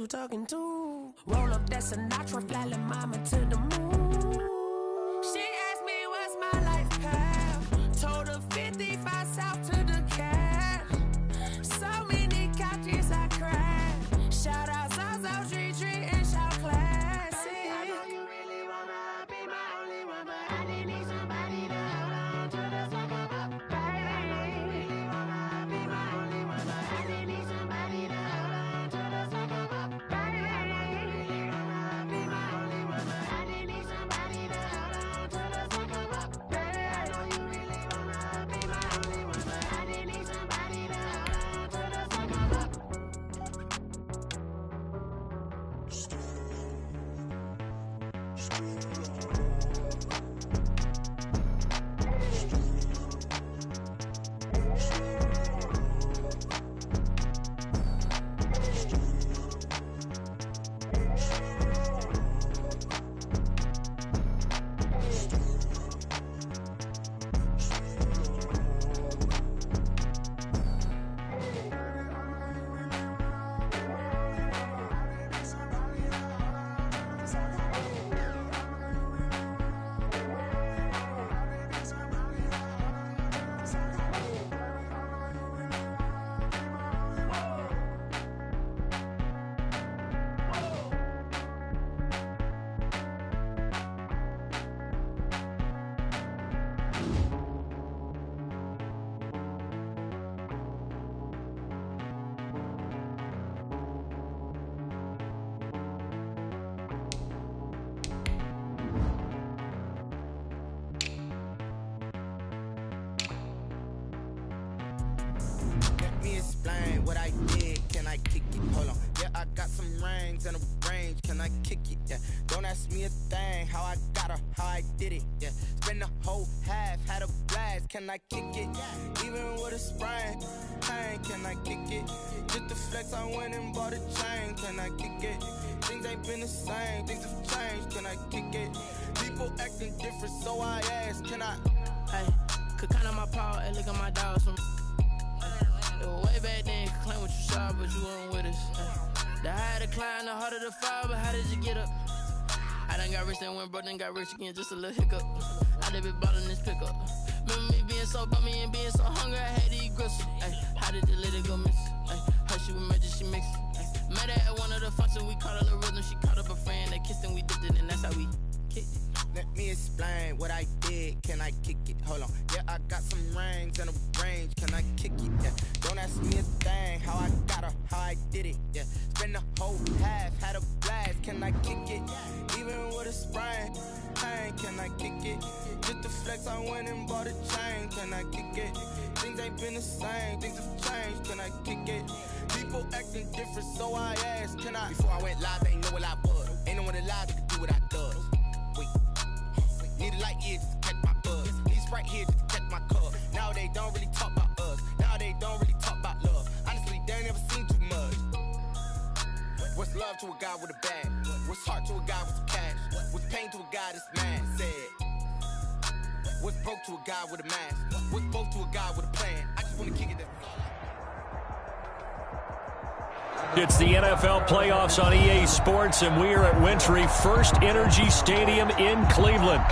you talking to? Roll up that Sinatra, fly la mama to the moon. She asked me what's my life path. Told her 55 south to the cash. So many couches I crashed. Shout out Zazo, Tree, and shout classic. I know you really wanna be my only one, but I didn't need somebody to hold on to the second up. I know you really wanna be my only one, but I didn't need somebody to hold on to the second up. I know you really wanna be my only one, but I didn't need somebody to hold on to the second up. I know you really wanna be my only one, but I didn't need somebody to hold on to the second up. Let me explain what I did. Can I kick it? Hold on. Yeah, I got some rings and a range. Can I kick it? Yeah. Don't ask me a thing. How I got her, how I did it. Yeah. Spend the whole half, had a blast. Can I kick it? Even with a sprain. Pain, can I kick it? Just the flex, I went and bought a chain. Can I kick it? Things ain't been the same. Things have changed. Can I kick it? People acting different, so I ask. Can I? Hey, could count on my power and look at my dogs from. It was way back then, could claim what you saw, but you weren't with us. The higher the climb, the harder the fall, but how did you get up? I done got rich, then went broke, then got rich again, just a little hiccup. I done been bought in this pickup. Remember me being so bummy and being so hungry, I had to eat gristle. Ay, how did the lady go miss? Ay, her she was major, she mixed. Met her at one of the functions, we caught her little rhythm, she caught up a friend, they kissed and we dipped it, and that's how we kicked it. Let me explain what I did. Can I kick it? Hold on. Yeah, I got some rings and a range. Can I kick it? Yeah. Don't ask me a thing. How I got her, how I did it. Yeah. Spend the whole half, had a blast. Can I kick it? Even with a sprain. Pain, can I kick it? Just the flex, I went and bought a chain. Can I kick it? Things ain't been the same. Things have changed. Can I kick it? People acting different, so I asked. Can I? Before I went live, they ain't know what I was. Ain't no one alive that could do what I does. Need a light here just to catch my buzz. Need Sprite here just to catch my cup. Now they don't really talk about us. Now they don't really talk about love. Honestly, they ain't never seen too much. What's love to a guy with a bag? What's heart to a guy with some cash? What's pain to a guy that's mad? Said. What's broke to a guy with a mask? What's broke to a guy with a plan? I just want to kick it. It's the NFL playoffs on EA Sports, and we are at Wintry First Energy Stadium in Cleveland.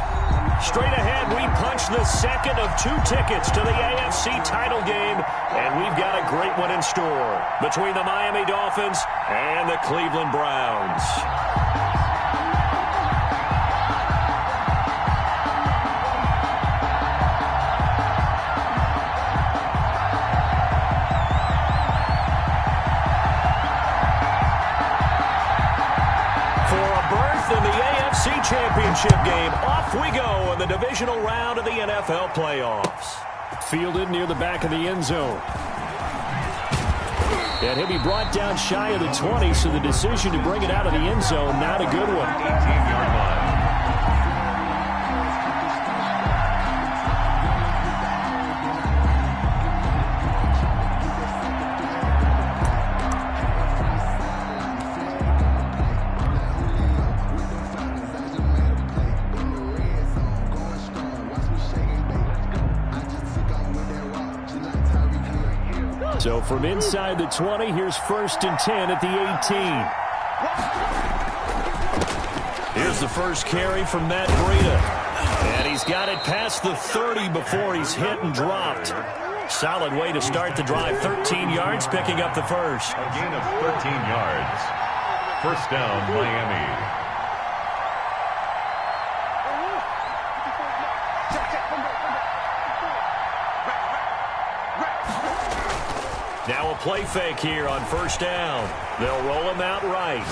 Straight ahead, we punch the second of two tickets to the AFC title game, and we've got a great one in store between the Miami Dolphins and the Cleveland Browns. In the AFC Championship game, off we go in the divisional round of the NFL playoffs. Fielded near the back of the end zone. And he'll be brought down shy of the 20, so the decision to bring it out of the end zone, not a good one. 18-yard line. So from inside the 20, here's 1st and 10 at the 18. Here's the first carry from Matt Breida. And he's got it past the 30 before he's hit and dropped. Solid way to start the drive. 13 yards, picking up the first. A gain of 13 yards. First down, Miami. Now a play fake here on first down. They'll roll him out right.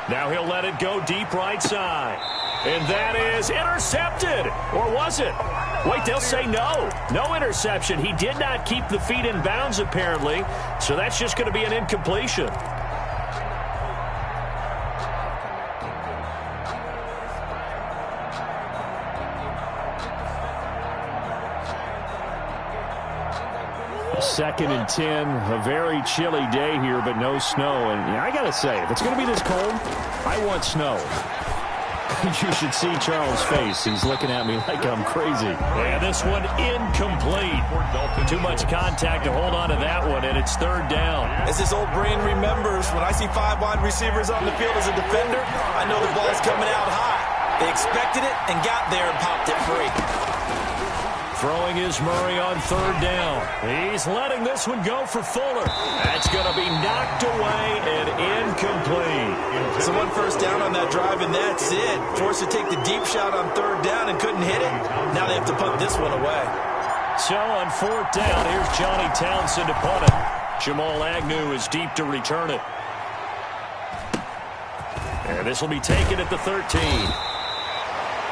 Now he'll let it go deep right side. And that is intercepted. Or was it? Wait, they'll say no. No interception. He did not keep the feet in bounds, apparently. So that's just going to be an incompletion. Second and 10, a very chilly day here, but no snow. And I got to say, if it's going to be this cold, I want snow. You should see Charles' face. He's looking at me like I'm crazy. And this one incomplete. Too much contact to hold on to that one, and it's third down. As this old brain remembers, when I see 5 wide receivers on the field as a defender, I know the ball's coming out high. They expected it and got there and popped it free. Throwing is Murray on third down. He's letting this one go for Fuller. That's going to be knocked away and incomplete. So one first down on that drive, and that's it. Forced to take the deep shot on third down and couldn't hit it. Now they have to punt this one away. So on fourth down, here's Johnny Townsend to punt it. Jamal Agnew is deep to return it. And this will be taken at the 13.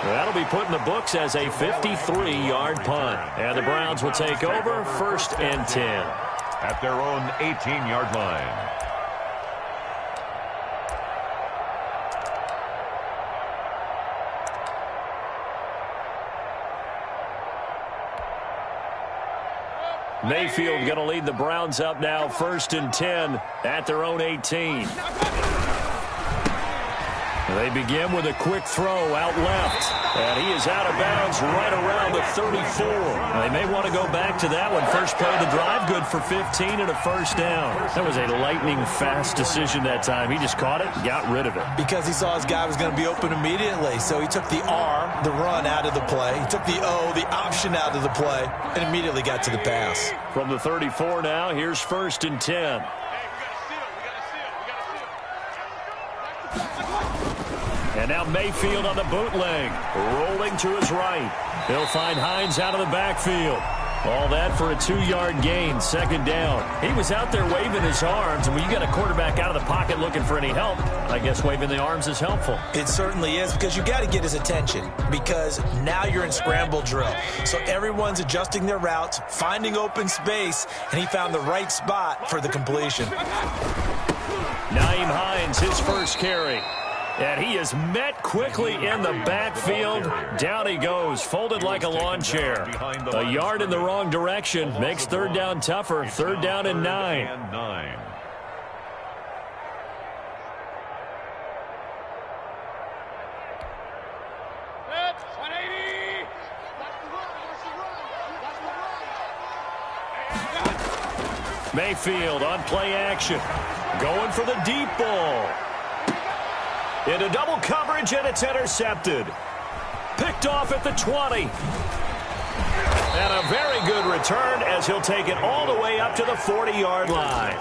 That'll be put in the books as a 53-yard punt. And the Browns will take over first and 10. At their own 18-yard line. Mayfield going to lead the Browns up now first and 10 at their own 18. They begin with a quick throw out left. And he is out of bounds right around the 34. They may want to go back to that one. First play of the drive, good for 15 and a first down. That was a lightning-fast decision that time. He just caught it and got rid of it. Because he saw his guy was going to be open immediately. So he took the R, the run, out of the play. He took the O, the option, out of the play, and immediately got to the pass. From the 34 now, here's first and 10. And now Mayfield on the bootleg, rolling to his right. He'll find Hines out of the backfield. All that for a 2-yard gain, second down. He was out there waving his arms, and when you got a quarterback out of the pocket looking for any help, I guess waving the arms is helpful. It certainly is, because you got to get his attention, because now you're in scramble drill. So everyone's adjusting their routes, finding open space, and he found the right spot for the completion. Naeem Hines, his first carry. And he is met quickly in the backfield. Down he goes, folded like a lawn chair. A yard in the wrong direction makes third down tougher. Third down and 9. Mayfield on play action. Going for the deep ball. Into double coverage, and it's intercepted. Picked off at the 20. And a very good return as he'll take it all the way up to the 40-yard line.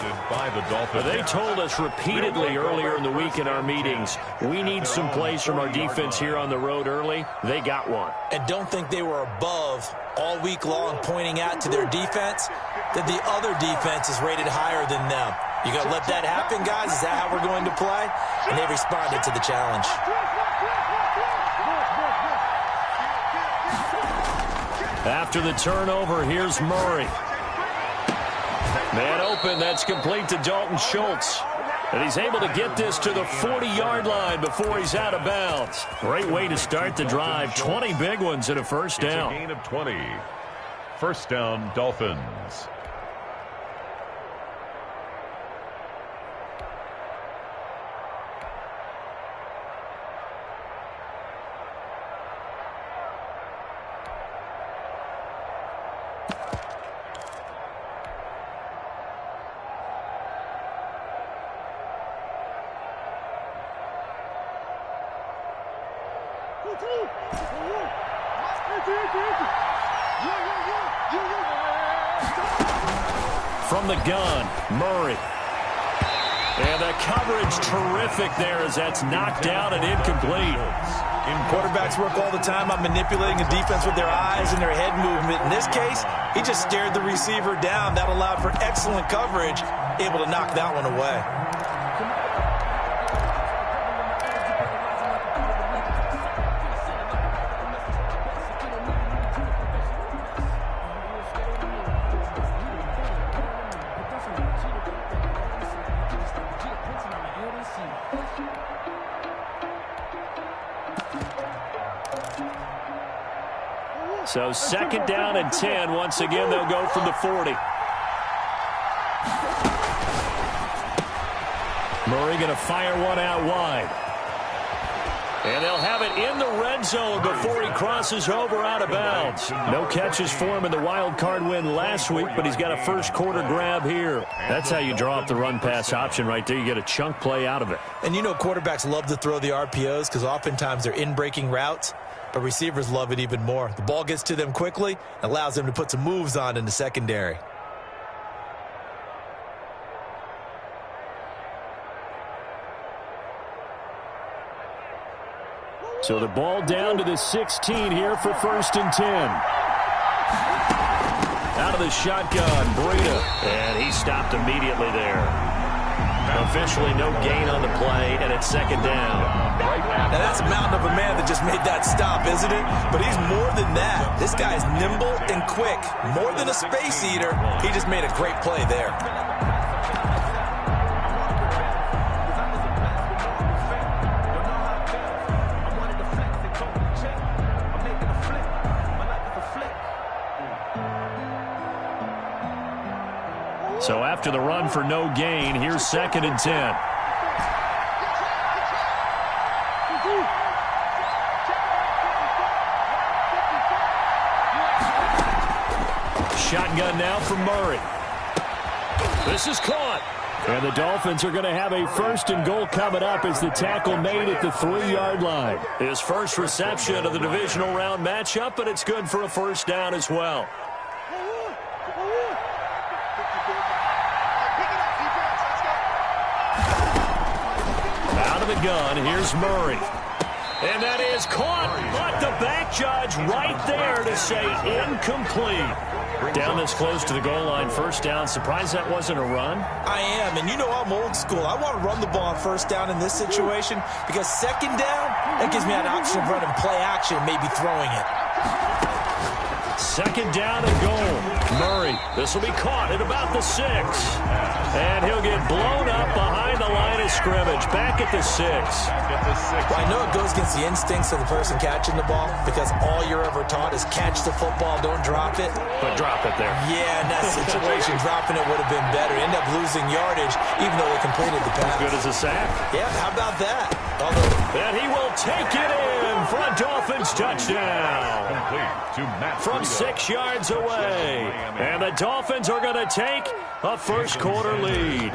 They told us repeatedly earlier in the week in our meetings, we need some plays from our defense here on the road early. They got one. And don't think they were above all week long pointing out to their defense that the other defense is rated higher than them. You going to let that happen, guys? Is that how we're going to play? And they responded to the challenge. After the turnover, here's Murray. Man open, that's complete to Dalton Schultz. And he's able to get this to the 40-yard line before he's out of bounds. Great way to start the drive. 20 big ones and a first down. It's a gain of 20. First down, Dolphins. From the gun, Murray. And the coverage terrific there as that's knocked down and incomplete. Quarterbacks work all the time on manipulating a defense with their eyes and their head movement. In this case, he just stared the receiver down. That allowed for excellent coverage, able to knock that one away. So 2nd down and 10. Once again, they'll go from the 40. Murray going to fire one out wide. And they'll have it in the red zone before he crosses over out of bounds. No catches for him in the wild card win last week, but he's got a first quarter grab here. That's how you draw up the run-pass option right there. You get a chunk play out of it. And you know quarterbacks love to throw the RPOs because oftentimes they're in-breaking routes. But receivers love it even more. The ball gets to them quickly, allows them to put some moves on in the secondary. So the ball down to the 16 here for 1st and 10. Out of the shotgun, Breida. And he stopped immediately there. Officially no gain on the play, and it's 2nd down. Now that's a mountain of a man that just made that stop, isn't it? But he's more than that. This guy is nimble and quick. More than a space eater. He just made a great play there. So after the run for no gain, here's 2nd and 10. Shotgun now from Murray. This is caught. And the Dolphins are going to have a 1st and goal coming up as the tackle made at the 3-yard line. His first reception of the divisional round matchup, but it's good for a 1st down as well. Out of the gun, here's Murray. And that is caught, but the back judge right there to say incomplete. Down this close to the goal line, 1st down. Surprised that wasn't a run? I am, and you know I'm old school. I want to run the ball on 1st down in this situation because 2nd down, that gives me an option of running play action, maybe throwing it. 2nd down and goal. Murray, this will be caught at about the 6. And he'll get blown up behind the line of scrimmage, back at the 6. Well, I know it goes against the instincts of the person catching the ball because all you're ever taught is catch the football, don't drop it. But drop it there. Yeah, in that situation, dropping it would have been better. End up losing yardage, even though they completed the pass. As good as a sack. Yeah, how about that? And he will take it in for a Dolphins touchdown. From 6 yards away. And the Dolphins are going to take a first quarter lead.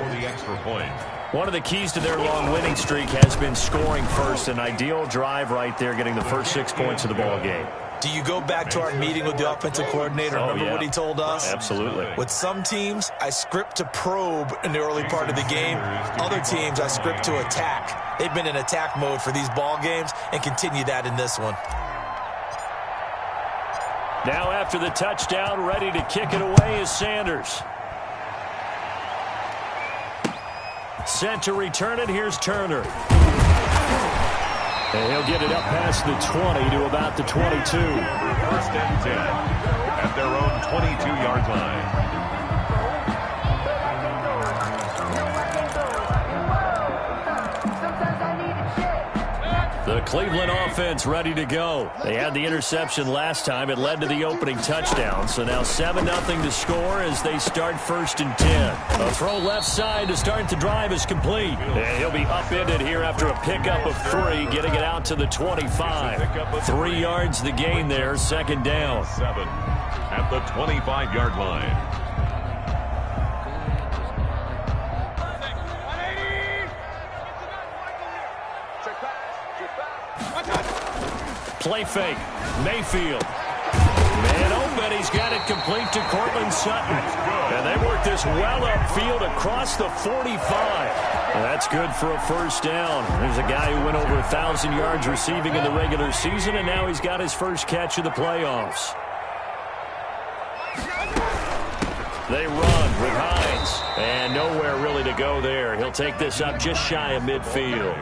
One of the keys to their long winning streak has been scoring first. An ideal drive right there, getting the first 6 points of the ball game. Do you go back to our meeting with the offensive coordinator? Remember what he told us? Absolutely. With some teams, I script to probe in the early part of the game. Other teams, I script to attack. They've been in attack mode for these ball games and continue that in this one. Now after the touchdown, ready to kick it away is Sanders. Set to return it, here's Turner. And he'll get it up past the 20 to about the 22. 1st and 10 at their own 22-yard line. The Cleveland offense ready to go. They had the interception last time. It led to the opening touchdown. So now 7-0 to score as they start 1st and 10. A throw left side to start the drive is complete. And he'll be upended here after a pickup of 3, getting it out to the 25. 3 yards the gain there, 2nd down. 7 at the 25-yard line. Play fake. Mayfield. Man open. He's got it complete to Cortland Sutton. And they work this well upfield across the 45. That's good for a first down. There's a guy who went over 1,000 yards receiving in the regular season, and now he's got his first catch of the playoffs. They run with Hines. And nowhere really to go there. He'll take this up just shy of midfield.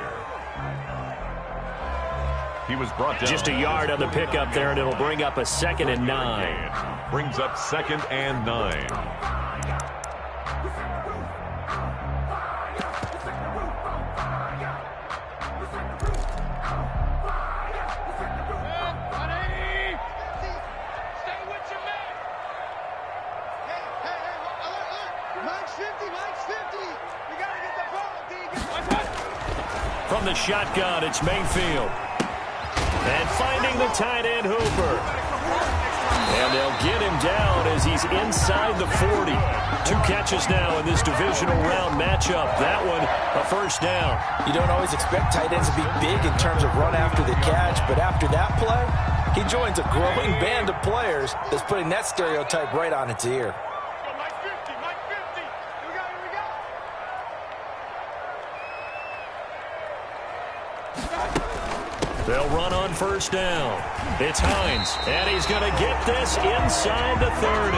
He was brought down. Just a yard on the pickup there, and it'll bring up a 2nd and 9. Brings up 2nd and 9. From the shotgun, it's Mayfield. And finding the tight end, Hooper. And they'll get him down as he's inside the 40. 2 catches now in this divisional round matchup. That one, a first down. You don't always expect tight ends to be big in terms of run after the catch, but after that play, he joins a growing band of players that's putting that stereotype right on its ear. They'll run on first down. It's Hines, and he's going to get this inside the 30.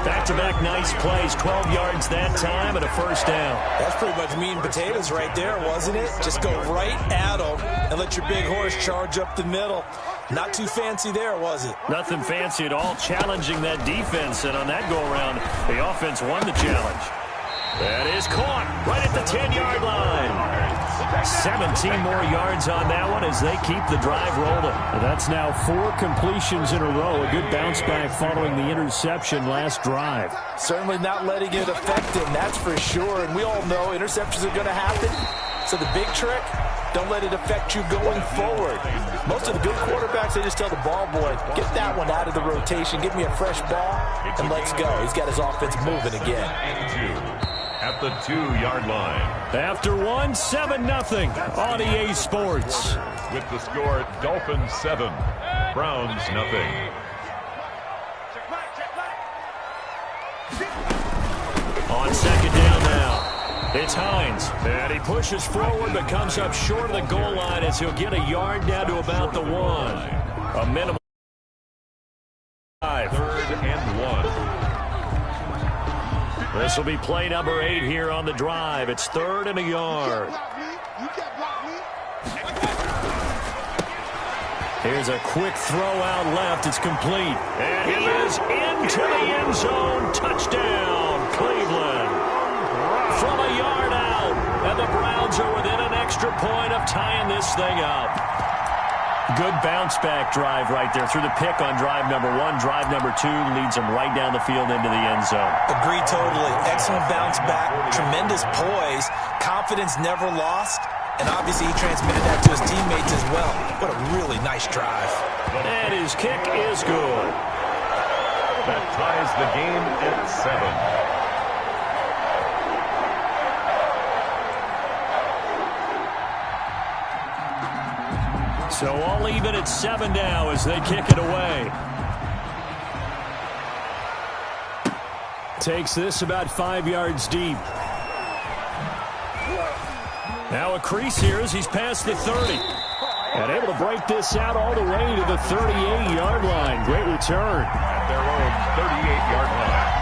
Back-to-back nice plays, 12 yards that time, and a first down. That's pretty much meat and potatoes right there, wasn't it? Just go right at him and let your big horse charge up the middle. Not too fancy there, was it? Nothing fancy at all, challenging that defense, and on that go-around, the offense won the challenge. That is caught right at the 10-yard line. 17 more yards on that one as they keep the drive rolling. That's now 4 completions in a row. A good bounce back following the interception last drive. Certainly not letting it affect him, that's for sure. And we all know interceptions are going to happen. So the big trick, don't let it affect you going forward. Most of the good quarterbacks, they just tell the ball boy, get that one out of the rotation, give me a fresh ball, and let's go. He's got his offense moving again. At the 2-yard line. After 1, 7-0 on EA Sports. With the score, Dolphins 7, Browns nothing. On second down now, it's Hines. And he pushes forward but comes up short of the goal line as he'll get a yard down to about the 1. A minimum 5. 3rd and 1. This will be play number 8 here on the drive. It's 3rd and a yard. Here's a quick throw out left. It's complete. And he is into the end zone. Touchdown, Cleveland. From a yard out. And the Browns are within an extra point of tying this thing up. Good bounce-back drive right there through the pick on drive number 1. Drive number 2 leads them right down the field into the end zone. Agree totally. Excellent bounce-back, tremendous poise, confidence never lost, and obviously he transmitted that to his teammates as well. What a really nice drive. And his kick is good. That ties the game at 7. So all even at 7 now as they kick it away. Takes this about 5 yards deep. Now a crease here as he's past the 30. And able to break this out all the way to the 38-yard line. Great return. At their own 38-yard line.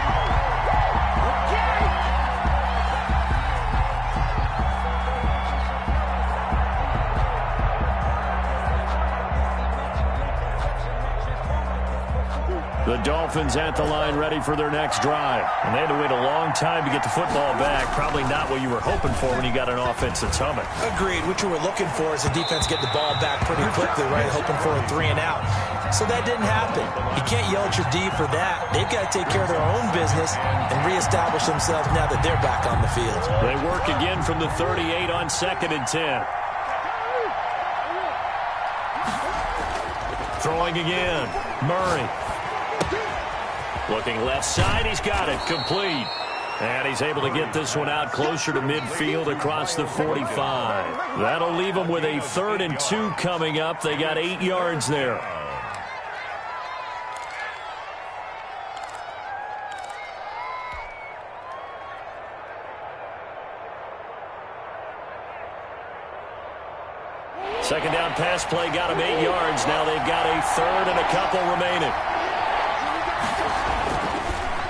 The Dolphins at the line ready for their next drive. And they had to wait a long time to get the football back. Probably not what you were hoping for when you got an offense that's humming. Agreed. What you were looking for is the defense get the ball back pretty quickly, right? Hoping for a 3 and out. So that didn't happen. You can't yell at your D for that. They've got to take care of their own business and reestablish themselves now that they're back on the field. They work again from the 38 on 2nd and 10. Throwing again. Murray. Looking left side, he's got it. Complete. And he's able to get this one out closer to midfield across the 45. That'll leave them with a 3rd and 2 coming up. They got 8 yards there. Second down pass play got him 8 yards. Now they've got a 3rd and a couple remaining.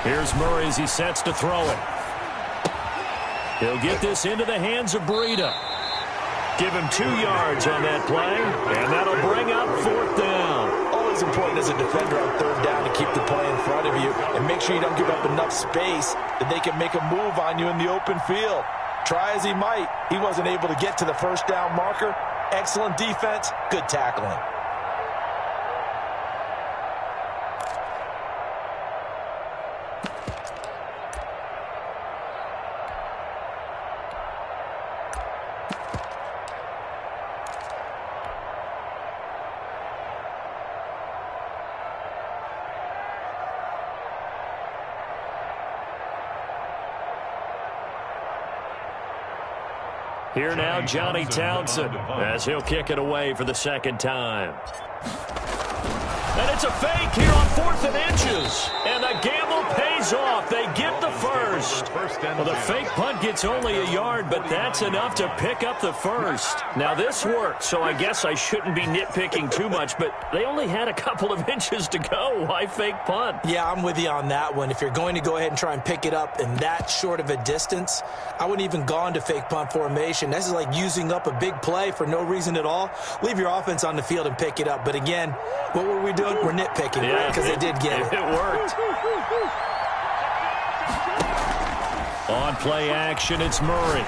Here's Murray as he sets to throw it. He'll get this into the hands of Breida. Give him 2 yards on that play, and that'll bring up 4th down. Always important as a defender on 3rd down to keep the play in front of you and make sure you don't give up enough space that they can make a move on you in the open field. Try as he might, he wasn't able to get to the 1st down marker. Excellent defense, good tackling. Here now, Johnny Townsend, as he'll kick it away for the 2nd time. And it's a fake here on 4th and inches. And the gamble pays off. They get the first. Well, the fake punt gets only a yard, but that's enough to pick up the first. Now, this worked, so I guess I shouldn't be nitpicking too much, but they only had a couple of inches to go. Why fake punt? Yeah, I'm with you on that one. If you're going to go ahead and try and pick it up in that short of a distance, I wouldn't even gone to fake punt formation. This is like using up a big play for no reason at all. Leave your offense on the field and pick it up. But again, what were we doing? We're nitpicking, right? Because they did get it. It worked. On play action, it's Murray.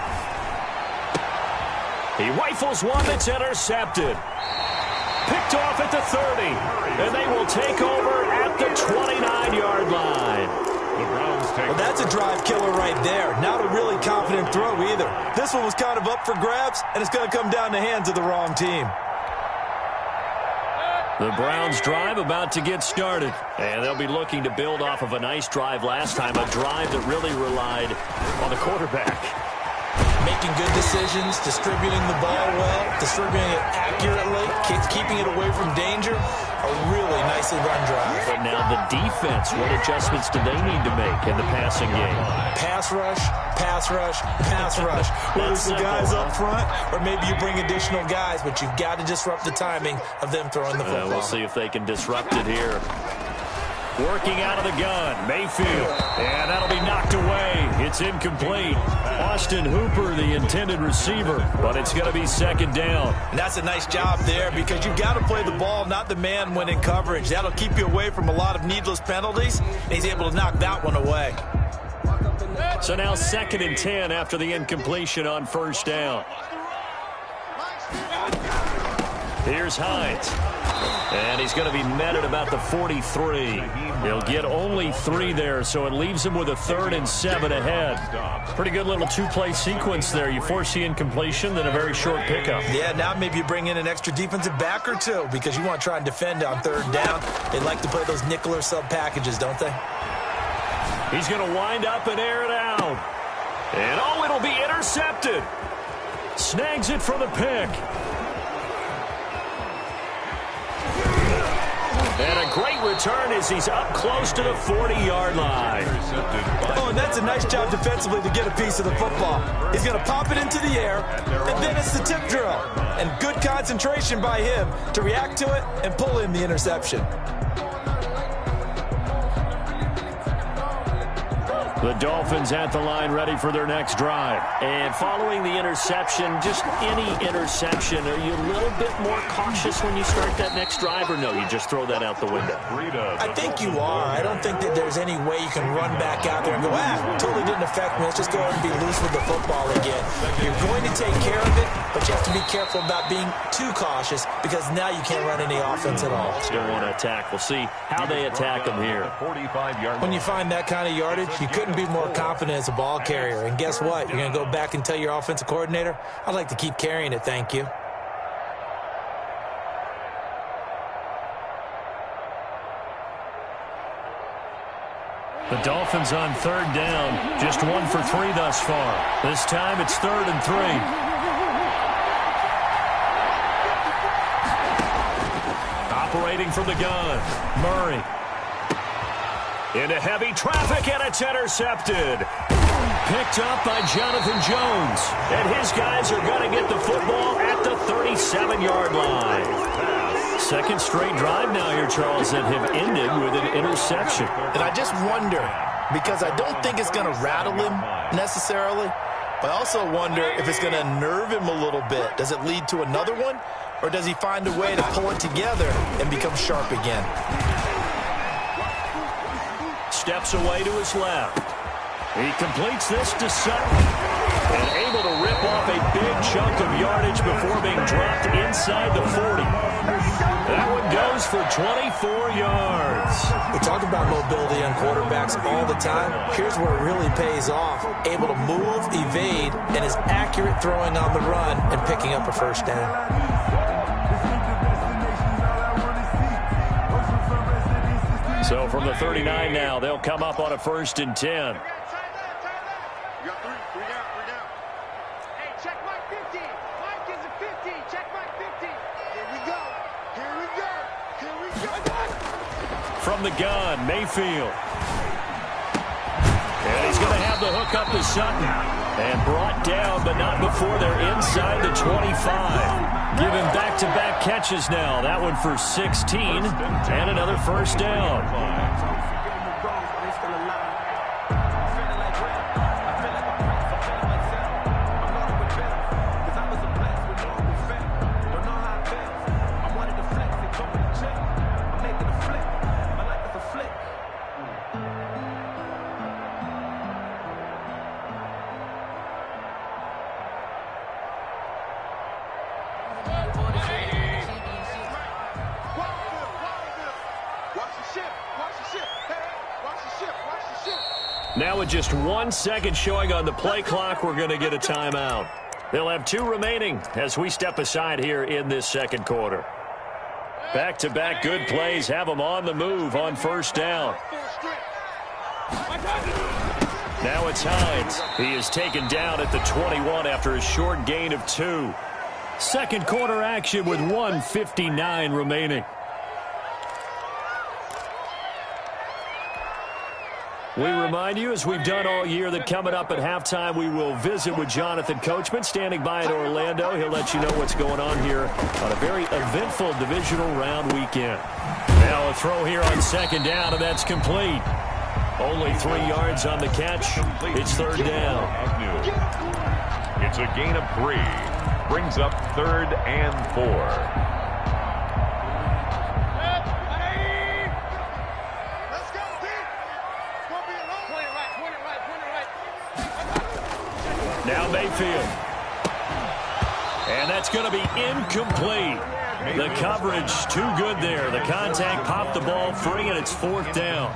He rifles one that's intercepted. Picked off at the 30. And they will take over at the 29-yard line. Well, that's a drive killer right there. Not a really confident throw either. This one was kind of up for grabs, and it's going to come down the hands of the wrong team. The Browns' drive about to get started. And they'll be looking to build off of a nice drive last time, a drive that really relied on the quarterback. Making good decisions, distributing the ball well, distributing it accurately, keeping it away from danger. A really nicely run drive. But now the defense, what adjustments do they need to make in the passing game? Pass rush, pass rush, pass rush. Whether it's the guys up front or maybe you bring additional guys, but you've got to disrupt the timing of them throwing the football. We'll see if they can disrupt it here. Working out of the gun, Mayfield. And that'll be knocked away. It's incomplete. Austin Hooper, the intended receiver, but it's going to be 2nd down. And that's a nice job there because you've got to play the ball, not the man when in coverage. That'll keep you away from a lot of needless penalties. And he's able to knock that one away. So now 2nd and 10 after the incompletion on 1st down. Here's Hines. And he's going to be met at about the 43. He'll get only 3 there, so it leaves him with a 3rd and 7 ahead. Pretty good little 2-play sequence there. You force the incompletion, then a very short pickup. Yeah, now maybe you bring in an extra defensive back or two because you want to try and defend on 3rd down. They like to play those nickel or sub packages, don't they? He's going to wind up and air it out. And, oh, it'll be intercepted. Snags it for the pick. And a great return as he's up close to the 40-yard line. Oh, and that's a nice job defensively to get a piece of the football. He's going to pop it into the air, and then it's the tip drill. And good concentration by him to react to it and pull in the interception. The Dolphins at the line ready for their next drive. And following the interception, just any interception, are you a little bit more cautious when you start that next drive, or no, you just throw that out the window? I think you are. I don't think that there's any way you can run back out there and go, totally didn't affect me. Let's just go ahead and be loose with the football again. You're going to take care of it, but you have to be careful about being too cautious because now you can't run any offense at all. Still want to attack. We'll see how they attack them here. When you find that kind of yardage, you couldn't be more confident as a ball carrier. And guess what? You're going to go back and tell your offensive coordinator, I'd like to keep carrying it, thank you. The Dolphins on third down. Just 1 for 3 thus far. This time it's 3rd and 3. Operating from the gun, Murray. Into heavy traffic, and it's intercepted. Picked up by Jonathan Jones. And his guys are going to get the football at the 37-yard line. Second straight drive now here, Charles, that have ended with an interception. And I just wonder, because I don't think it's going to rattle him necessarily, but I also wonder if it's going to nerve him a little bit. Does it lead to another one, or does he find a way to pull it together and become sharp again? Steps away to his left. He completes this to Sutton and able to rip off a big chunk of yardage before being dropped inside the 40. That one goes for 24 yards. We talk about mobility on quarterbacks all the time. Here's where it really pays off. Able to move, evade, and is accurate throwing on the run and picking up a first down. So from the 39 now, they'll come up on a 1st and 10. From the gun, Mayfield. And he's going to have the hook up to Sutton. And brought down, but not before they're inside the 25. Given back-to-back catches now. That one for 16 and another first down. Now with just 1 second showing on the play clock, we're going to get a timeout. They'll have 2 remaining as we step aside here in this second quarter. Back-to-back good plays have them on the move on first down. Now it's Hines. He is taken down at the 21 after a short gain of 2. Second quarter action with 1:59 remaining. We remind you, as we've done all year, that coming up at halftime, we will visit with Jonathan Coachman, standing by in Orlando. He'll let you know what's going on here on a very eventful divisional round weekend. Now a throw here on second down, and that's complete. Only 3 yards on the catch. It's third down. It's a gain of 3. Brings up 3rd and 4. Now Mayfield. And that's going to be incomplete. The coverage too good there. The contact popped the ball free, and it's 4th down.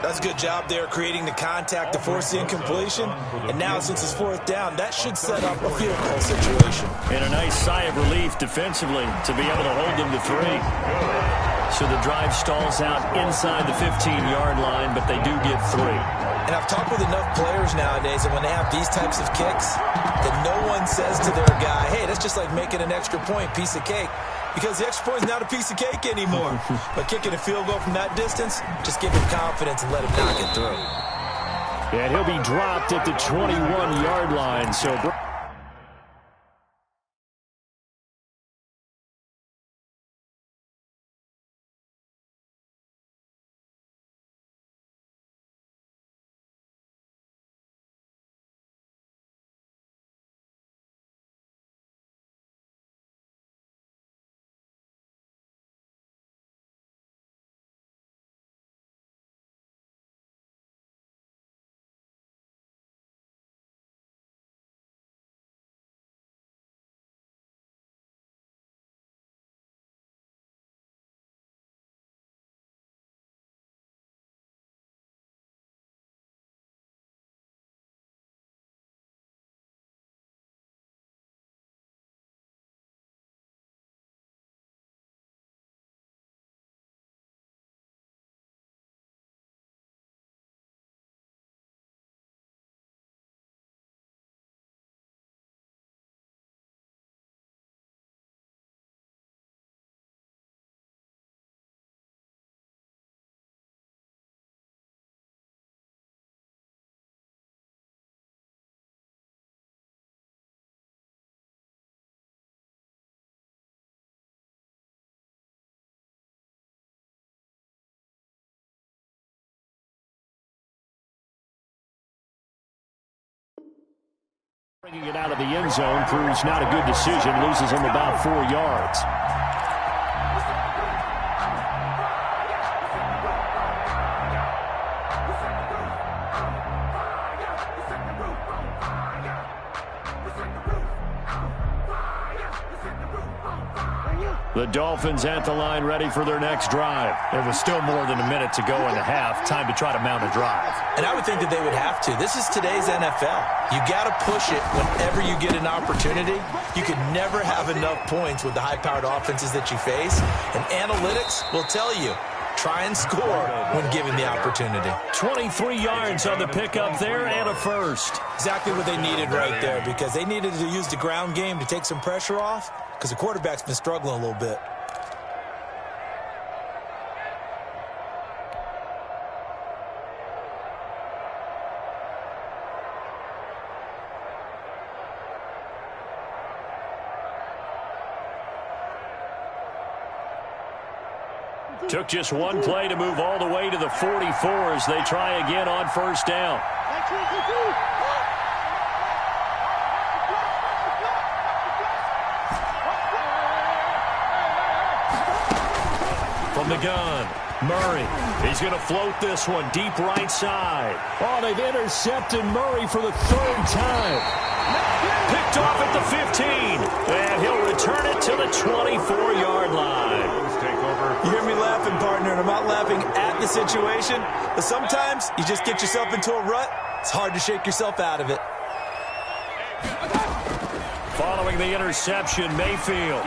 That's a good job there creating the contact to force the incompletion. And now since it's 4th down, that should set up a field goal situation. And a nice sigh of relief defensively to be able to hold them to 3. So the drive stalls out inside the 15-yard line, but they do get 3. And I've talked with enough players nowadays that when they have these types of kicks, that no one says to their guy, hey, that's just like making an extra point, piece of cake. Because the extra point is not a piece of cake anymore. But kicking a field goal from that distance, just give him confidence and let him knock it through. And he'll be dropped at the 21-yard line. So Bringing it out of the end zone proves not a good decision. Loses him about 4 yards. The Dolphins at the line ready for their next drive. There was still more than a minute to go in the half. Time to try to mount a drive. And I would think that they would have to. This is today's NFL. You got to push it whenever you get an opportunity. You can never have enough points with the high-powered offenses that you face. And analytics will tell you, try and score when given the opportunity. 23 yards on the pickup there and a first. Exactly what they needed right there, because they needed to use the ground game to take some pressure off, because the quarterback's been struggling a little bit. Took just one play to move all the way to the 44 as they try again on first down. From the gun, Murray. He's going to float this one deep right side. Oh, they've intercepted Murray for the 3rd time. Picked off at the 15, and he'll return it to the 24-yard line. You hear me laughing, partner, and I'm not laughing at the situation, but sometimes you just get yourself into a rut. It's hard to shake yourself out of it. Following the interception, Mayfield.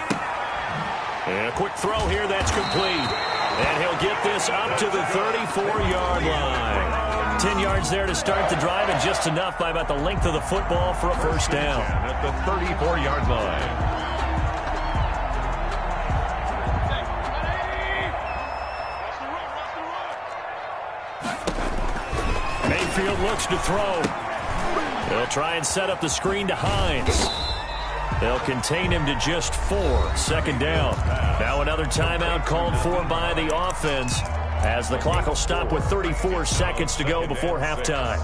And a quick throw here that's complete. And he'll get this up to the 34-yard line. 10 yards there to start the drive, and just enough by about the length of the football for a first down. At the 34-yard line. Mayfield looks to throw. They'll try and set up the screen to Hines. They'll contain him to just 4. 2nd down. Now another timeout called for by the offense, as the clock will stop with 34 seconds to go before halftime.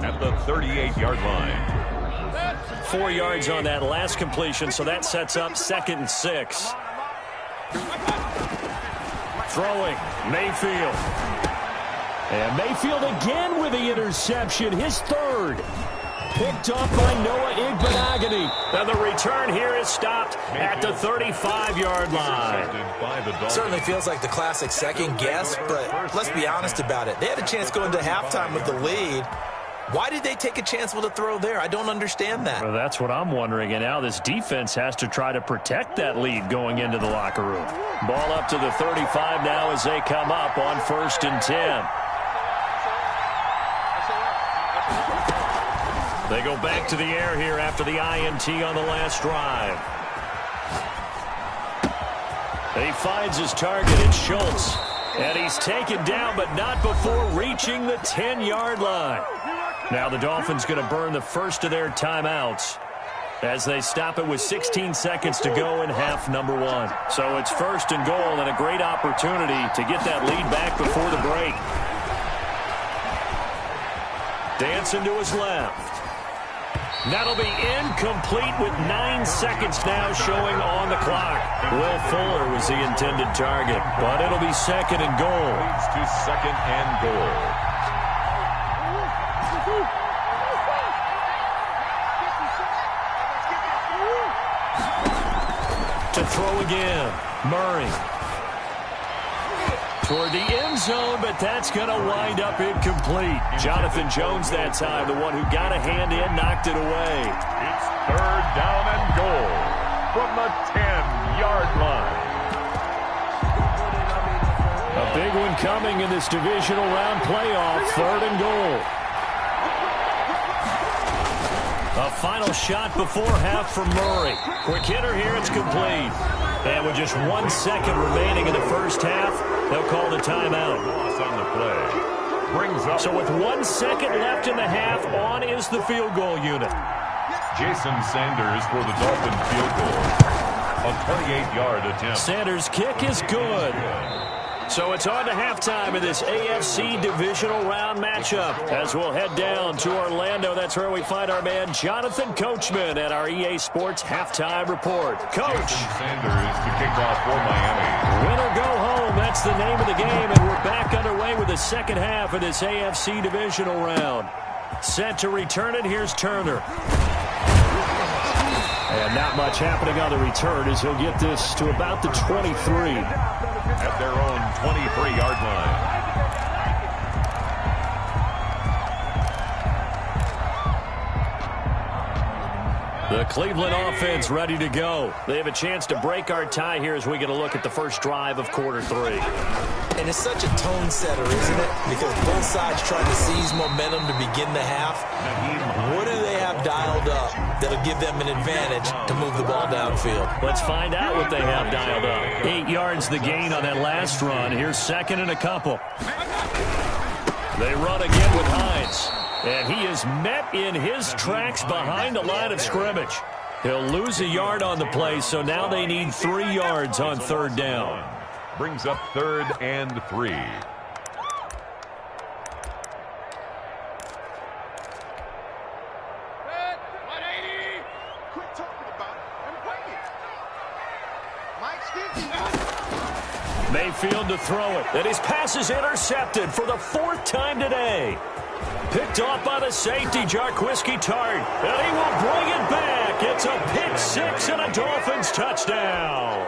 At the 38-yard line. 4 yards on that last completion, so that sets up 2nd and 6. Throwing, Mayfield. And Mayfield again with the interception, his 3rd. Picked off by Noah Igbenogany. And the return here is stopped at the 35-yard line. Certainly feels like the classic second guess, but let's be honest about it. They had a chance going into halftime with the lead. Why did they take a chance with a throw there? I don't understand that. Well, that's what I'm wondering. And now this defense has to try to protect that lead going into the locker room. Ball up to the 35 now as they come up on 1st and 10. They go back to the air here after the INT on the last drive. He finds his target, it's Schultz. And he's taken down, but not before reaching the 10-yard line. Now the Dolphins going to burn the first of their timeouts as they stop it with 16 seconds to go in half number 1. So it's 1st and goal, and a great opportunity to get that lead back before the break. Dancing to his left. That'll be incomplete with 9 seconds now showing on the clock. Will Fuller was the intended target, but it'll be 2nd and goal. Leads to 2nd and goal. To throw again, Murray. Toward the end zone, but that's going to wind up incomplete. Jonathan Jones that time, the one who got a hand in, knocked it away. It's 3rd down and goal from the 10-yard line. A big one coming in this divisional round playoff, 3rd and goal. A final shot before half from Murray. Quick hitter here, it's complete. And with just 1 second remaining in the first half, they'll call the timeout. Loss on the play. Brings up. So with 1 second left in the half, on is the field goal unit. Jason Sanders for the Dolphin field goal. A 28-yard attempt. Sanders' kick is good. So it's on to halftime in this AFC divisional round matchup as we'll head down to Orlando. That's where we find our man Jonathan Coachman at our EA Sports halftime report. Coach. Jason Sanders to kick off for Miami. Win or go home, that's the name of the game, and we're back underway with the second half of this AFC divisional round. Set to return it, here's Turner. And not much happening on the return as he'll get this to about the 23. At their own 23-yard line. The Cleveland offense ready to go. They have a chance to break our tie here as we get a look at the first drive of quarter 3. And it's such a tone setter, isn't it? Because both sides trying to seize momentum to begin the half. What do they have dialed up that'll give them an advantage to move the ball downfield? Let's find out what they have dialed up. 8 yards the gain on that last run. Here's second and a couple. They run again with Hines. And he is met in his tracks behind the line of scrimmage. He'll lose a yard on the play, so now they need 3 yards on third down. Brings up 3rd and 3. Mayfield to throw it. And his pass is intercepted for the 4th time today. Picked off by the safety, Jarquiski Tart. And he will bring it back. It's a pick 6 and a Dolphins touchdown.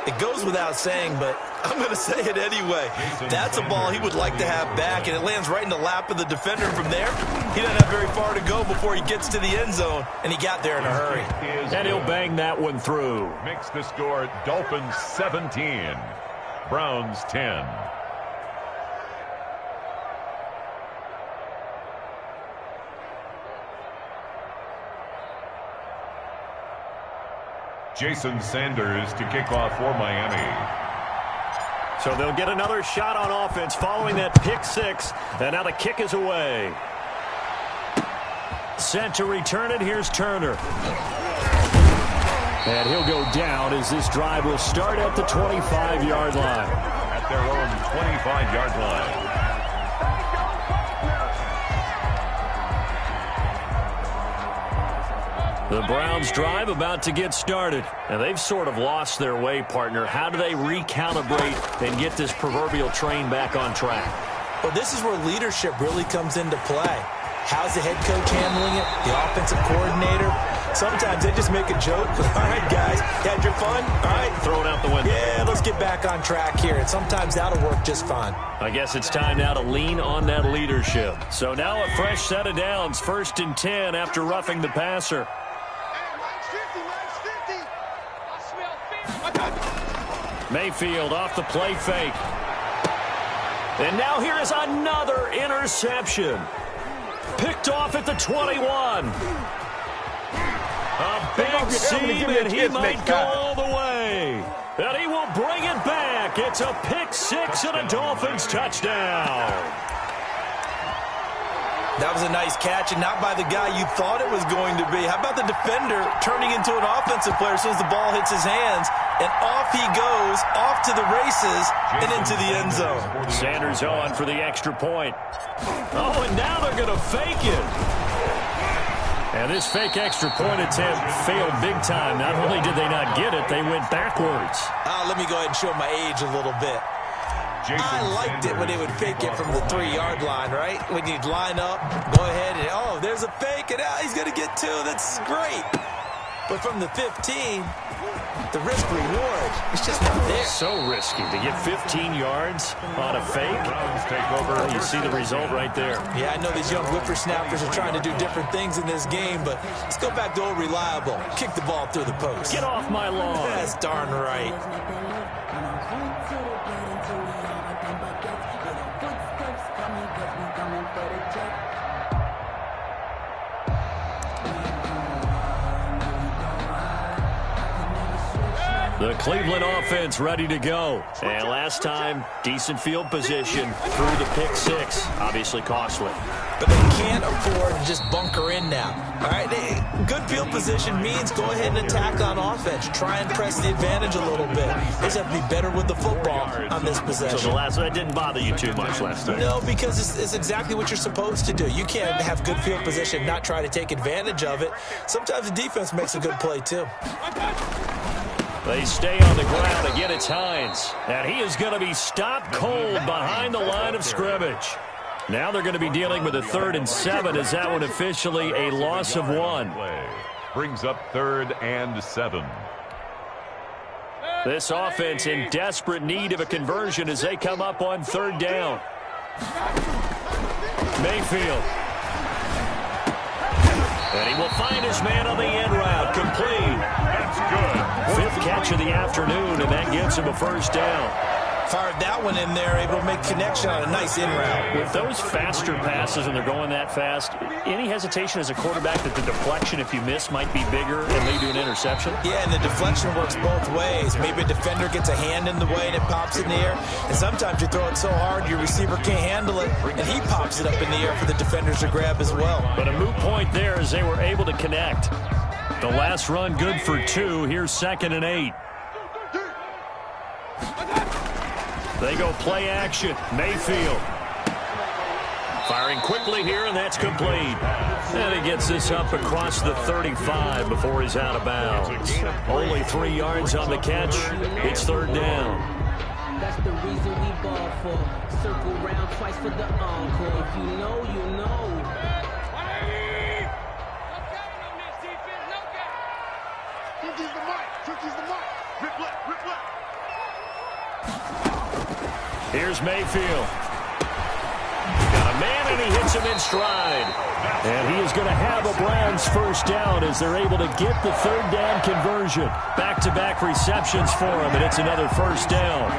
It goes without saying, but I'm going to say it anyway. That's a ball he would like to have back, and it lands right in the lap of the defender. From there, he doesn't have very far to go before he gets to the end zone, and he got there in a hurry. And he'll bang that one through. Makes the score Dolphins 17, Browns 10. Jason Sanders to kick off for Miami. So they'll get another shot on offense following that pick 6. And now the kick is away. Set to return it. Here's Turner. And he'll go down as this drive will start at the 25-yard line. At their own 25-yard line. The Browns drive about to get started. And they've sort of lost their way, partner. How do they recalibrate and get this proverbial train back on track? Well, this is where leadership really comes into play. How's the head coach handling it? The offensive coordinator? Sometimes they just make a joke. All right, guys, you had your fun? All right. Throw it out the window. Yeah, let's get back on track here. And sometimes that'll work just fine. I guess it's time now to lean on that leadership. So now a fresh set of downs. 1st and 10 after roughing the passer. Mayfield off the play fake. And now here is another interception. Picked off at the 21. A big seam, and he might go all the way. And he will bring it back. It's a pick 6 and a Dolphins touchdown. That was a nice catch, and not by the guy you thought it was going to be. How about the defender turning into an offensive player as soon as the ball hits his hands, and off he goes, off to the races, and into the end zone. Sanders on for the extra point. Oh, and now they're going to fake it. And this fake extra point attempt failed big time. Not only did they not get it, they went backwards. Let me go ahead and show my age a little bit. I liked it when they would fake it from the 3-yard line, right? When you'd line up, go ahead, and oh, there's a fake, and he's going to get 2. That's great. But from the 15, the risk-reward, it's just not there. So risky to get 15 yards on a fake. Take over. Well, you see the result right there. Yeah, I know these young whippersnappers are trying to do different things in this game, but let's go back to old reliable. Kick the ball through the post. Get off my lawn. That's darn right. The Cleveland offense ready to go. And last time, decent field position through the pick 6. Obviously costly. But they can't afford to just bunker in now. All right, good field position means go ahead and attack on offense. Try and press the advantage a little bit. They just have to be better with the football on this possession. So that didn't bother you too much last night? No, because it's exactly what you're supposed to do. You can't have good field position and not try to take advantage of it. Sometimes the defense makes a good play, too. They stay on the ground. Again, it's Hines. And he is going to be stopped cold behind the line of scrimmage. Now they're going to be dealing with a 3rd and 7. Is that one officially a loss of 1? Brings up 3rd and 7. This offense in desperate need of a conversion as they come up on 3rd down. Mayfield. And he will find his man on the end route. Complete. That's good. 5th catch of the afternoon, and that gives him a 1st down. Fired that one in there, able to make connection on a nice in route. With those faster passes and they're going that fast, any hesitation as a quarterback that the deflection, if you miss, might be bigger and lead to an interception? Yeah, and the deflection works both ways. Maybe a defender gets a hand in the way and it pops in the air. And sometimes you throw it so hard your receiver can't handle it, and he pops it up in the air for the defenders to grab as well. But a moot point there as they were able to connect. The last run good for 2. Here's 2nd and 8. They go play action. Mayfield. Firing quickly here, and that's complete. And he gets this up across the 35 before he's out of bounds. Only 3 yards on the catch. It's 3rd down. That's the reason we ball for. Circle round twice for the encore. If you know, you know. Here's Mayfield. Got a man, and he hits him in stride. And he is going to have a Browns 1st down as they're able to get the 3rd down conversion. Back-to-back receptions for him, and it's another 1st down.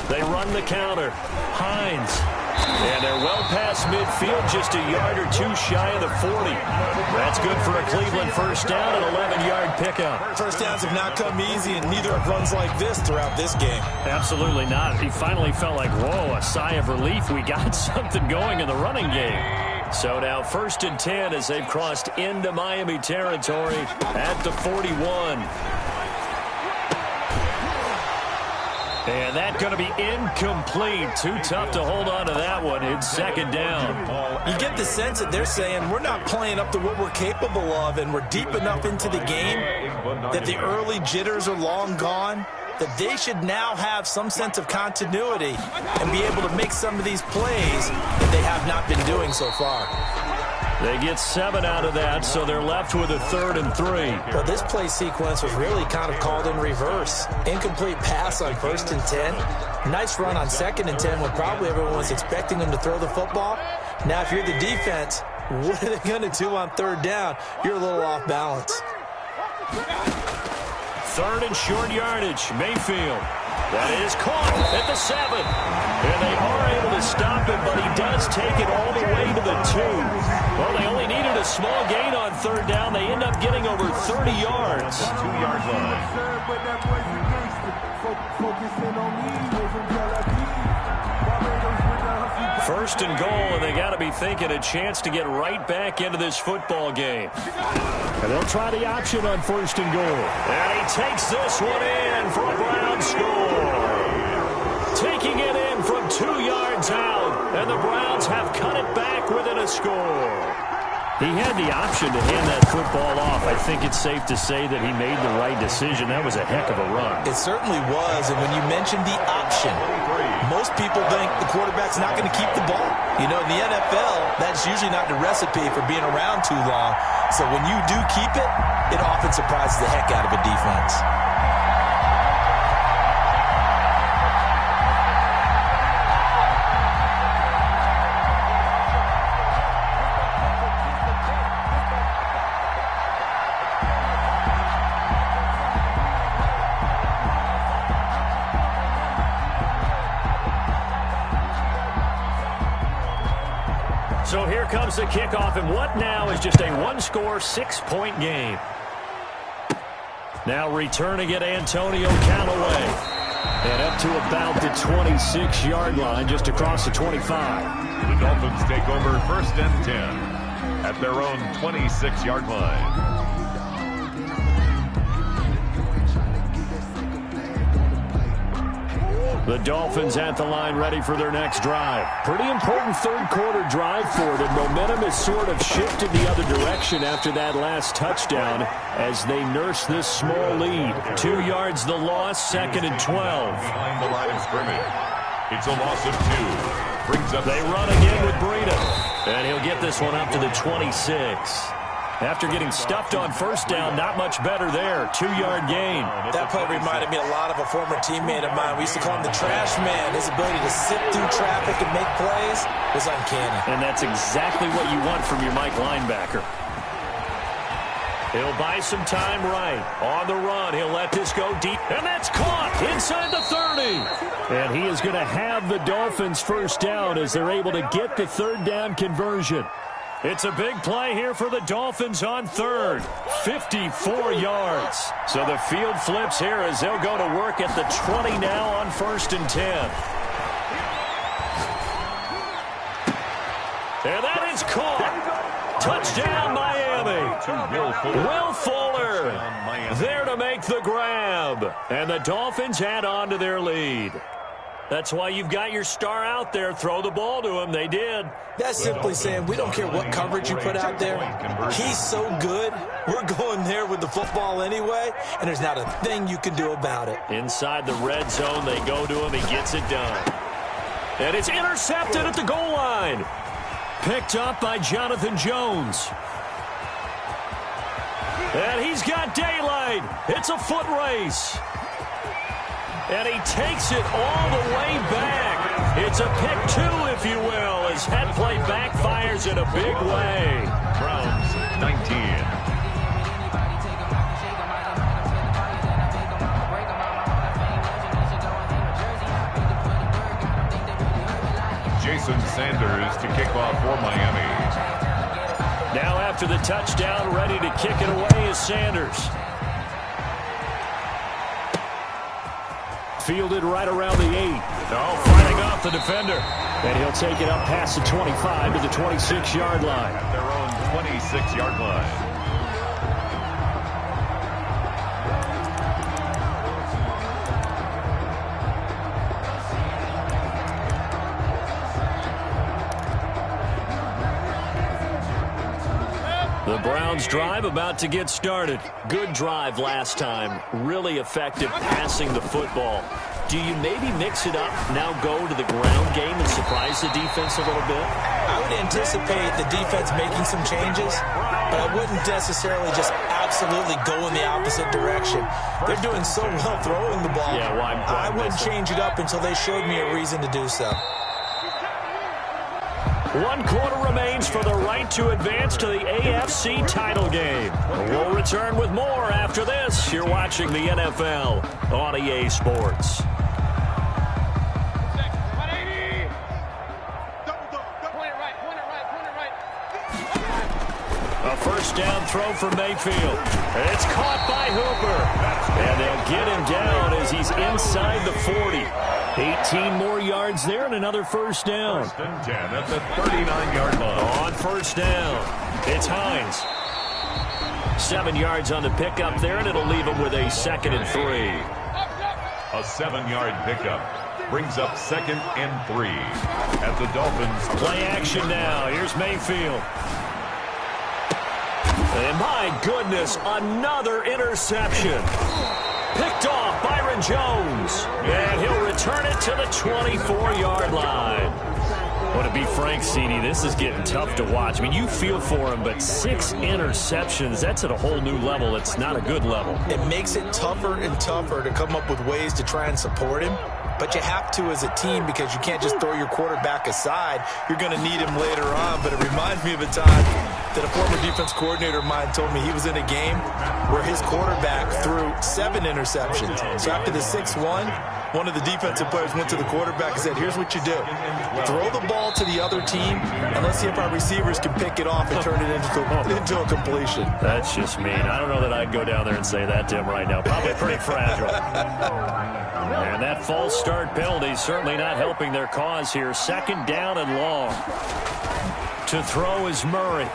They run the counter. Hines. And they're well past midfield, just a yard or 2 shy of the 40. That's good for a Cleveland 1st down, an 11-yard pickup. 1st downs have not come easy, and neither have runs like this throughout this game. Absolutely not. He finally felt like, whoa, a sigh of relief. We got something going in the running game. So now 1st and 10 as they've crossed into Miami territory at the 41. And that's going to be incomplete. Too tough to hold on to that one. It's 2nd down. You get the sense that they're saying we're not playing up to what we're capable of, and we're deep enough into the game that the early jitters are long gone, that they should now have some sense of continuity and be able to make some of these plays that they have not been doing so far. They get 7 out of that, so they're left with a 3rd and 3. Well, this play sequence was really kind of called in reverse. Incomplete pass on 1st and 10. Nice run on 2nd and 10 when probably everyone was expecting them to throw the football. Now, if you're the defense, what are they going to do on 3rd down? You're a little off balance. 3rd and short yardage. Mayfield. That is caught at the 7. And they are able to stop it, but he does take it all the way to the 2. Well, they only needed a small gain on 3rd down. They end up getting over 30 yards. 2-yard line. 1st and goal, and they got to be thinking a chance to get right back into this football game. And they'll try the option on 1st and goal. And he takes this one in for a Brown score. Taking it in from 2 yards out, and the Browns have cut it back within a score. He had the option to hand that football off. I think it's safe to say that he made the right decision. That was a heck of a run. It certainly was, and when you mentioned the option, most people think the quarterback's not going to keep the ball. You know, in the NFL, that's usually not the recipe for being around too long. So when you do keep it, it often surprises the heck out of a defense. So here here comes the kickoff, and what now is just a one-score, 6-point game. Now returning it, Antonio Callaway. And up to about the 26-yard line, just across the 25. The Dolphins take over 1st and 10 at their own 26-yard line. The Dolphins at the line ready for their next drive. Pretty important third-quarter drive for them. Momentum has sort of shifted the other direction after that last touchdown as they nurse this small lead. 2 yards the loss, 2nd and 12. Behind the line of scrimmage. It's a loss of 2. Brings up. They run again with Breida. And he'll get this one up to the 26. After getting stuffed on 1st down, not much better there. 2-yard gain. That play reminded me a lot of a former teammate of mine. We used to call him the trash man. His ability to sit through traffic and make plays was uncanny. And that's exactly what you want from your Mike linebacker. He'll buy some time right. On the run, he'll let this go deep. And that's caught inside the 30. And he is going to have the Dolphins 1st down as they're able to get the 3rd down conversion. It's a big play here for the Dolphins on 3rd. 54 yards. So the field flips here as they'll go to work at the 20 now on 1st and 10. And that is caught. Touchdown, Miami. Will Fuller there to make the grab. And the Dolphins add on to their lead. That's why you've got your star out there. Throw the ball to him. They did. That's simply saying we don't care what coverage you put out there. He's so good. We're going there with the football anyway, and there's not a thing you can do about it. Inside the red zone, they go to him. He gets it done. And it's intercepted at the goal line. Picked up by Jonathan Jones. And he's got daylight. It's a foot race. And he takes it all the way back. It's a pick 2, if you will, as head play backfires in a big way. Browns 19. Jason Sanders to kick off for Miami. Now after the touchdown, ready to kick it away is Sanders. Fielded right around the 8. Oh, fighting off the defender. And he'll take it up past the 25 to the 26-yard line. At their own 26-yard line. The Browns drive about to get started. Good drive last time. Really effective passing the football. Do you maybe mix it up, now go to the ground game and surprise the defense a little bit? I would anticipate the defense making some changes, but I wouldn't necessarily just absolutely go in the opposite direction. They're doing so well throwing the ball. Yeah, I wouldn't change it up until they showed me a reason to do so. 1 quarter remains for the right to advance to the AFC title game. We'll return with more after this. You're watching the NFL on EA Sports. A 1st down throw for Mayfield. It's caught by Hooper. And they'll get him down as he's inside the 40. 18 more yards there and another 1st down. 1st and 10 at the 39-yard line. On 1st down, it's Hines. 7 yards on the pickup there, and it'll leave him with a 2nd and 3. A 7-yard pickup brings up 2nd and 3 at the Dolphins. Play action now. Here's Mayfield. And my goodness, another interception. Picked off Byron Jones. And he'll return it to the 24-yard line. Well, to be frank, CD, this is getting tough to watch. I mean, you feel for him, but 6 interceptions, that's at a whole new level. It's not a good level. It makes it tougher and tougher to come up with ways to try and support him. But you have to as a team because you can't just throw your quarterback aside. You're going to need him later on. But it reminds me of a time that a former defense coordinator of mine told me he was in a game where his quarterback threw 7 interceptions. So after the 6-1, one of the defensive players went to the quarterback and said, here's what you do. Throw the ball to the other team, and let's see if our receivers can pick it off and turn it into a completion. That's just mean. I don't know that I'd go down there and say that to him right now. Probably pretty fragile. And that false start penalty certainly not helping their cause here. 2nd down and long. To throw is Murray.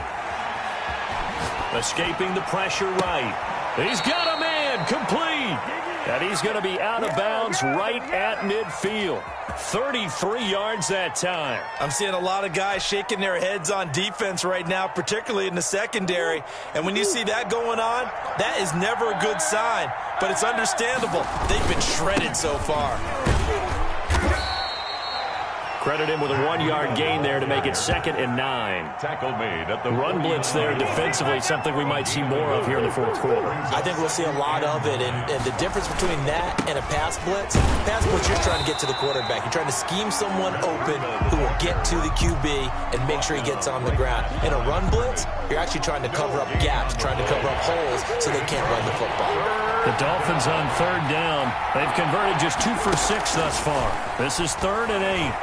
Escaping the pressure right. He's got a man complete. And he's going to be out of bounds right at midfield. 33 yards that time. I'm seeing a lot of guys shaking their heads on defense right now, particularly in the secondary. And when you see that going on, that is never a good sign. But it's understandable. They've been shredded so far. Credit him with a 1-yard gain there to make it 2nd and 9. Tackle made at the run blitz there defensively, something we might see more of here in the 4th quarter. I think we'll see a lot of it, and the difference between that and a pass blitz, you're trying to get to the quarterback. You're trying to scheme someone open who will get to the QB and make sure he gets on the ground. In a run blitz, you're actually trying to cover up gaps, trying to cover up holes so they can't run the football. The Dolphins on 3rd down. They've converted just 2 for 6 thus far. This is 3rd and 8.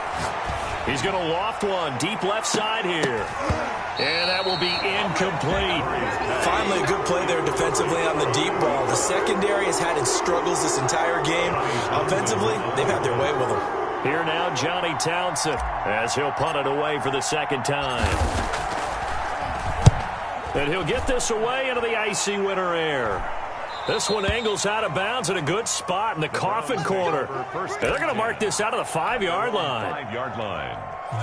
He's going to loft one deep left side here. And that will be incomplete. Finally, a good play there defensively on the deep ball. The secondary has had its struggles this entire game. Offensively, they've had their way with them. Here now, Johnny Townsend, as he'll punt it away for the 2nd time. And he'll get this away into the icy winter air. This one angles out of bounds in a good spot in the coffin corner. They're going to mark this out of the 5-yard line. 5-yard line.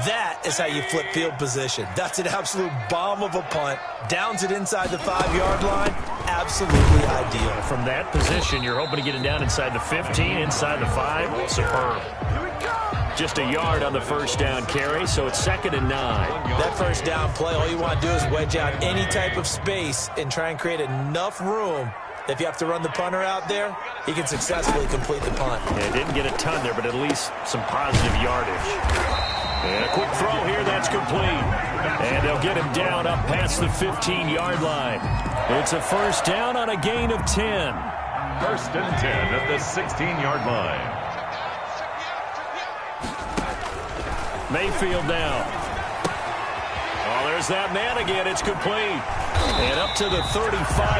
That is how you flip field position. That's an absolute bomb of a punt. Downs it inside the 5-yard line. Absolutely ideal. From that position, you're hoping to get it down inside the 15, inside the 5. Superb. Just a yard on the 1st down carry, so it's 2nd and 9. That 1st down play, all you want to do is wedge out any type of space and try and create enough room. If you have to run the punter out there, he can successfully complete the punt. Yeah, didn't get a ton there, but at least some positive yardage. And a quick throw here, that's complete. And they'll get him down up past the 15-yard line. It's a 1st down on a gain of 10. 1st and 10 at the 16-yard line. Mayfield now. Oh, there's that man again. It's complete. And up to the 35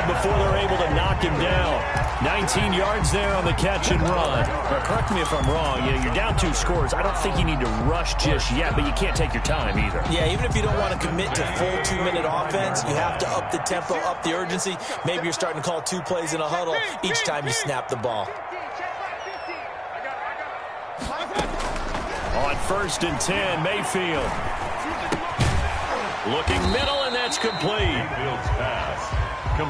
before they're able to knock him down. 19 yards there on the catch and run. But correct me if I'm wrong. You're down 2 scores. I don't think you need to rush just yet, but you can't take your time either. Yeah, even if you don't want to commit to full 2-minute offense, you have to up the tempo, up the urgency. Maybe you're starting to call 2 plays in a huddle each time you snap the ball. On 1st and 10, Mayfield. Looking middle, and that's complete.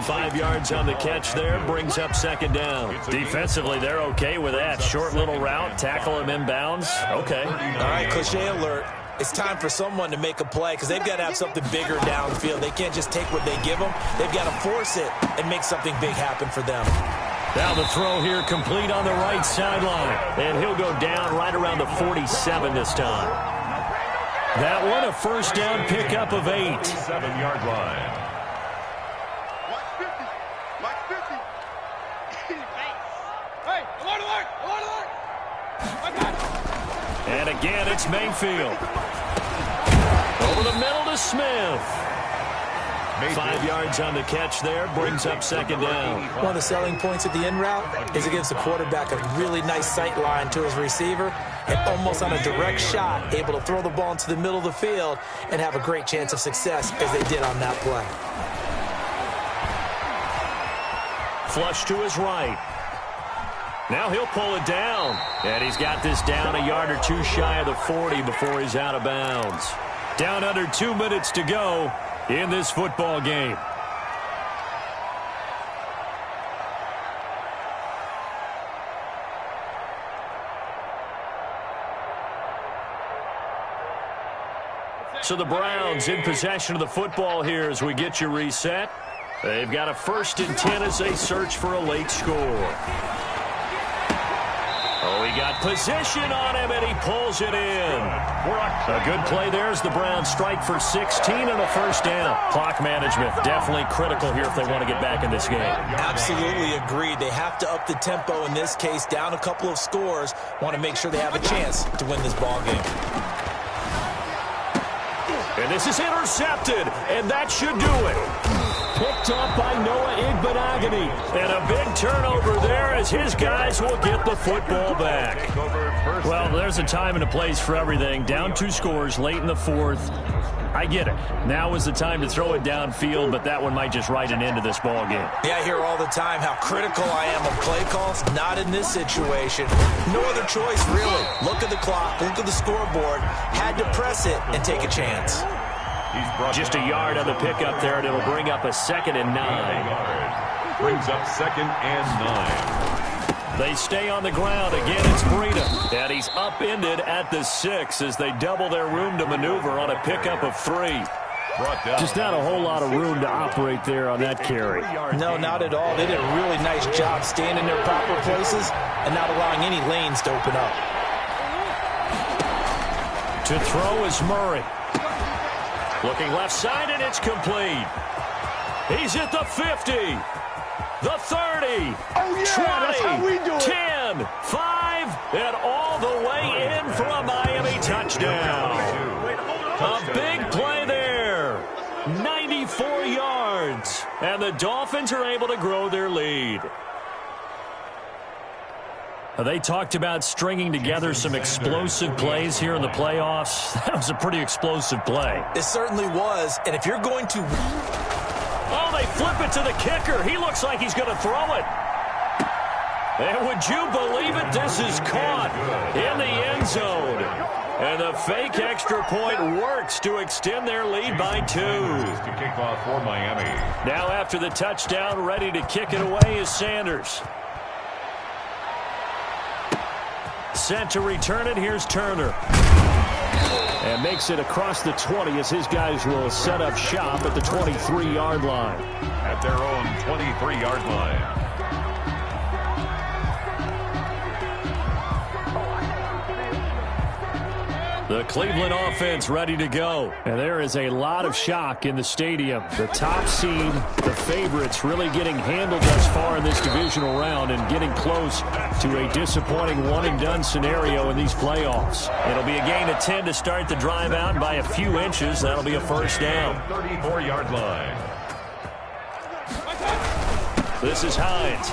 5 yards on the catch there, brings up 2nd down. Defensively, they're okay with that. Short little route, tackle him inbounds. Okay. All right, cliche alert. It's time for someone to make a play because they've got to have something bigger downfield. They can't just take what they give them. They've got to force it and make something big happen for them. Now the throw here complete on the right sideline. And he'll go down right around the 47 this time. That one, a 1st down pickup of 8. 7-yard line. And again, it's Mayfield. Over the middle to Smith. 5 yards on the catch there, brings up 2nd down. One of the selling points at the in route is it gives the quarterback a really nice sight line to his receiver and almost on a direct shot, able to throw the ball into the middle of the field and have a great chance of success as they did on that play. Flush to his right. Now he'll pull it down. And he's got this down a yard or 2 shy of the 40 before he's out of bounds. Down under 2 minutes to go in this football game. So the Browns in possession of the football here as we get you reset. They've got a 1st and 10 as they search for a late score. Oh, he got position on him, and he pulls it in. A good play there as the Browns strike for 16 and a first down. Clock management definitely critical here if they want to get back in this game. Absolutely agreed. They have to up the tempo in this case, down a couple of scores. Want to make sure they have a chance to win this ball game. And this is intercepted, and that should do it. Picked up by Noah Igbenogany. And a big turnover there as his guys will get the football back. Well, there's a time and a place for everything. Down 2 scores late in the fourth. I get it. Now is the time to throw it downfield, but that one might just write an end to this ball game. Yeah, I hear all the time how critical I am of play calls. Not in this situation. No other choice, really. Look at the clock. Look at the scoreboard. Had to press it and take a chance. Just a yard on the pickup there, and it'll bring up a 2nd and 9. Brings up 2nd and 9. They stay on the ground. Again, it's Breida. And he's upended at the 6 as they double their room to maneuver on a pickup of 3. Just not a whole lot of room to operate there on that carry. No, not at all. They did a really nice job staying in their proper places and not allowing any lanes to open up. To throw is Murray. Looking left side, and it's complete. He's at the 50, the 30, 20, 10, 5, and all the way in for a Miami touchdown. A big play there. 94 yards. And the Dolphins are able to grow their lead. They talked about stringing together some explosive plays here in the playoffs. That was a pretty explosive play. It certainly was. And if you're going to... Oh, they flip it to the kicker. He looks like he's going to throw it. And would you believe it? This is caught in the end zone. And the fake extra point works to extend their lead by 2. To kick off for Miami. Now after the touchdown, ready to kick it away is Sanders. Set to return it. Here's Turner. And makes it across the 20 as his guys will set up shop at the 23-yard line. At their own 23-yard line. The Cleveland offense ready to go. And there is a lot of shock in the stadium. The top seed, the favorites, really getting handled thus far in this divisional round and getting close to a disappointing one-and-done scenario in these playoffs. It'll be a gain of 10 to start the drive out by a few inches. That'll be a first down. 34-yard line. This is Hines.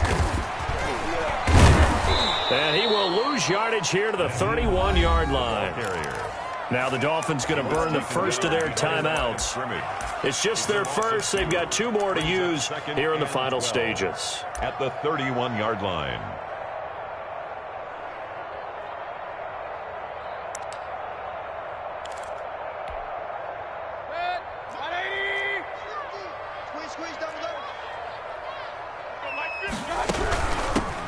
And he will lose yardage here to the 31-yard line. Now the Dolphins going to burn the first of their timeouts. It's just their first. They've got 2 more to use here in the final stages. At the 31-yard line.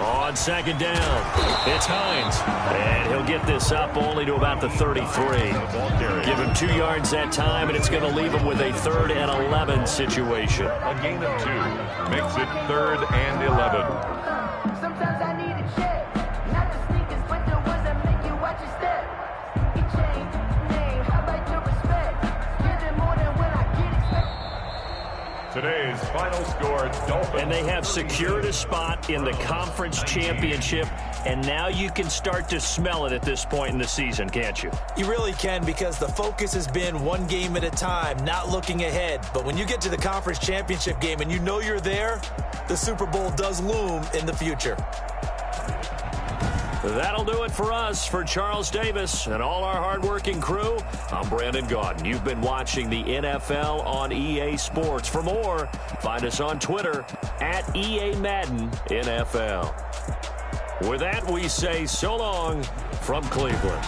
On second down, it's Hines. And he'll get this up only to about the 33. Give him 2 yards that time, and it's going to leave him with a 3rd and 11 situation. A gain of 2 makes it 3rd and 11. Sometimes I need a check, not the sneakers, but the ones that make you watch your step. You change name, how about your respect? Give it more than when I get expected. Today's final score, Dolphins. And they have secured a spot in the conference championship, and now you can start to smell it at this point in the season, can't you? You really can, because the focus has been one game at a time, not looking ahead. But when you get to the conference championship game and you know you're there, the Super Bowl does loom in the future. That'll do it for us. For Charles Davis and all our hardworking crew, I'm Brandon Gaudin. You've been watching the NFL on EA Sports. For more, find us on Twitter at EA Madden NFL. With that, we say so long from Cleveland.